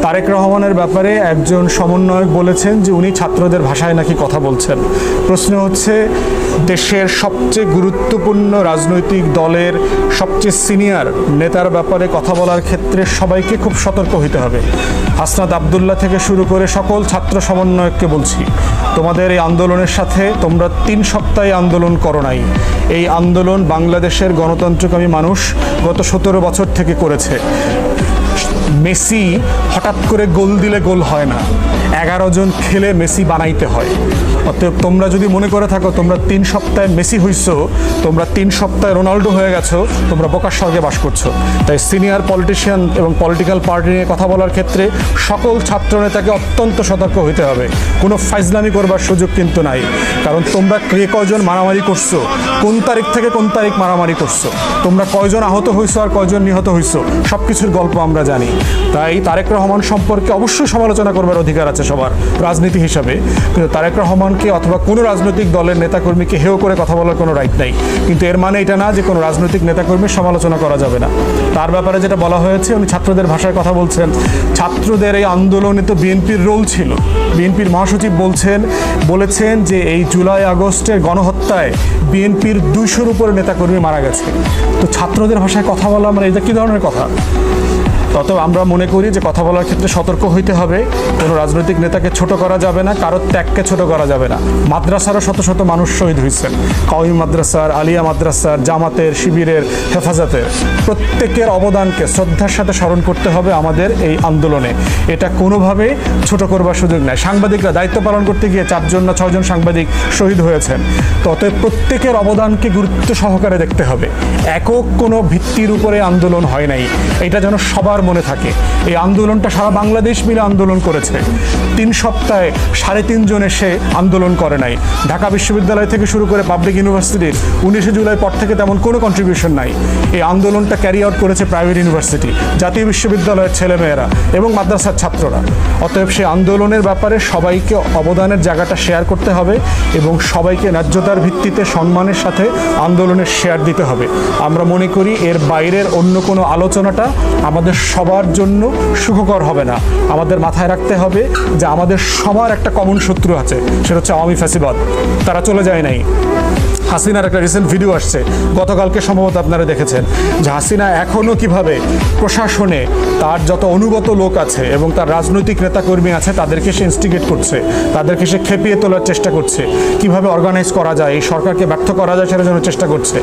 তারেক রহমানের ব্যাপারে একজন সমন্বয়ক বলেছেন যে উনি ছাত্রদের ভাষায় নাকি কথা বলছেন। প্রশ্ন হচ্ছে, দেশের সবচেয়ে গুরুত্বপূর্ণ রাজনৈতিক দলের সবচেয়ে সিনিয়র নেতার ব্যাপারে কথা বলার ক্ষেত্রে সবাইকে খুব সতর্ক হতে হবে। হাসনাত আবদুল্লাহ থেকে শুরু করে সকল ছাত্র সমন্বয়ককে বলছি, তোমাদের এই আন্দোলনের সাথে তোমরা 3 সপ্তাহে আন্দোলন করো নাই। এই আন্দোলন বাংলাদেশের গণতন্ত্রকামী মানুষ গত 17 বছর থেকে করেছে। মেসি হঠাৎ করে গোল দিলে গোল হয় না, 11 জন খেলে মেসি বানাইতে হয়। অতএব তোমরা যদি মনে করে থাকো তোমরা 3 সপ্তাহে মেসি হইছো, তোমরা 3 সপ্তাহে রোনাল্ডো হয়ে গেছো, তোমরা বোকার স্বর্গে বাস করছো। তাই সিনিয়র পলিটিশিয়ান এবং পলিটিক্যাল পার্টি নিয়ে কথা বলার ক্ষেত্রে সকল ছাত্র নেতাকে অত্যন্ত সতর্ক হতে হবে। কোনো ফাইজলামি করবার সুযোগ কিন্তু নাই, কারণ তোমরা কে কয়জন মারামারি করছো, কোন তারিখ থেকে কোন তারিখ মারামারি করছো, তোমরা কয়জন আহত হইছো আর কয়জন নিহত হইছো, সব কিছুর গল্প আমরা জানি। তাই তারেক রহমান সম্পর্কে অবশ্যই সমালোচনা করবার অধিকার আছে সবার রাজনীতি হিসাবে, কিন্তু তারেক রহমানকে অথবা কোনো রাজনৈতিক দলের নেতাকর্মীকে হেয় করে কথা বলার কোনো রাইট নাই। কিন্তু এর মানে এটা না যে কোনো রাজনৈতিক নেতাকর্মীর সমালোচনা করা যাবে না। তার ব্যাপারে যেটা বলা হয়েছে, উনি ছাত্রদের ভাষায় কথা বলছেন। ছাত্রদের এই আন্দোলনে তো বিএনপির রোল ছিল। বিএনপির মহাসচিব বলেছেন যে এই জুলাই আগস্টের গণহত্যায় বিএনপির 200-র উপরে নেতাকর্মী মারা গেছে। তো ছাত্রদের ভাষায় কথা বলা মানে এটা কী ধরনের কথা? তত আমরা মনে করি যে কথা বলার ক্ষেত্রে সতর্ক হইতে হবে। কোনো রাজনৈতিক নেতাকে ছোট করা যাবে না, কারোর ত্যাগকে ছোট করা যাবে না। মাদ্রাসারও শত শত মানুষ শহীদ হয়েছেন, কওমি মাদ্রাসার, আলিয়া মাদ্রাসার, জামাতের, শিবিরের, হেফাজতের, প্রত্যেকের অবদানকে শ্রদ্ধার সাথে স্মরণ করতে হবে আমাদের এই আন্দোলনে। এটা কোনোভাবে ছোট করবার সুযোগ নেই। সাংবাদিকরা দায়িত্ব পালন করতে গিয়ে 4 জন না 6 জন সাংবাদিক শহীদ হয়েছেন। অতএব প্রত্যেকের অবদানকে গুরুত্ব সহকারে দেখতে হবে। একক কোনো ভিত্তির উপরে আন্দোলন হয় নাই, এটা যেন সবার মনে থাকে। এই আন্দোলনটা সারা বাংলাদেশ মিলে আন্দোলন করেছে। 3 সপ্তাহে 3.5 জন এসে আন্দোলন করে নাই। ঢাকা বিশ্ববিদ্যালয় থেকে শুরু করে পাবলিক ইউনিভার্সিটির 19শে জুলাই পর থেকে তেমন কোনো কন্ট্রিবিউশন নাই। এই আন্দোলনটা ক্যারি আউট করেছে প্রাইভেট ইউনিভার্সিটি, জাতীয় বিশ্ববিদ্যালয়ের ছেলেমেয়েরা এবং মাদ্রাসার ছাত্ররা। অতএব সেই আন্দোলনের ব্যাপারে সবাইকে অবদানের জায়গাটা শেয়ার করতে হবে এবং সবাইকে ন্যায্যতার ভিত্তিতে সম্মানের সাথে আন্দোলনের শেয়ার দিতে হবে। আমরা মনে করি এর বাইরের অন্য কোনো আলোচনাটা আমাদের সবার জন্য সুখকর হবে না। আমাদের মাথায় রাখতে হবে যে আমাদের সবার একটা কমন শত্রু আছে, সেটা হচ্ছে আওয়ামী ফ্যাসিবাদ। তারা চলে যায় নাই। হাসিনার একটা রিসেন্ট ভিডিও আসছে, গতকালকে সম্ভবত আপনারা দেখেছেন, যে হাসিনা এখনও কিভাবে প্রশাসনে তার যত অনুগত লোক আছে এবং তার রাজনৈতিক নেতাকর্মী আছে তাদেরকে সে ইনস্টিগেট করছে, তাদেরকে সে খেপিয়ে তোলার চেষ্টা করছে, কিভাবে অর্গানাইজ করা যায়, এই সরকারকে ব্যর্থ করা যায় সেটার জন্য চেষ্টা করছে।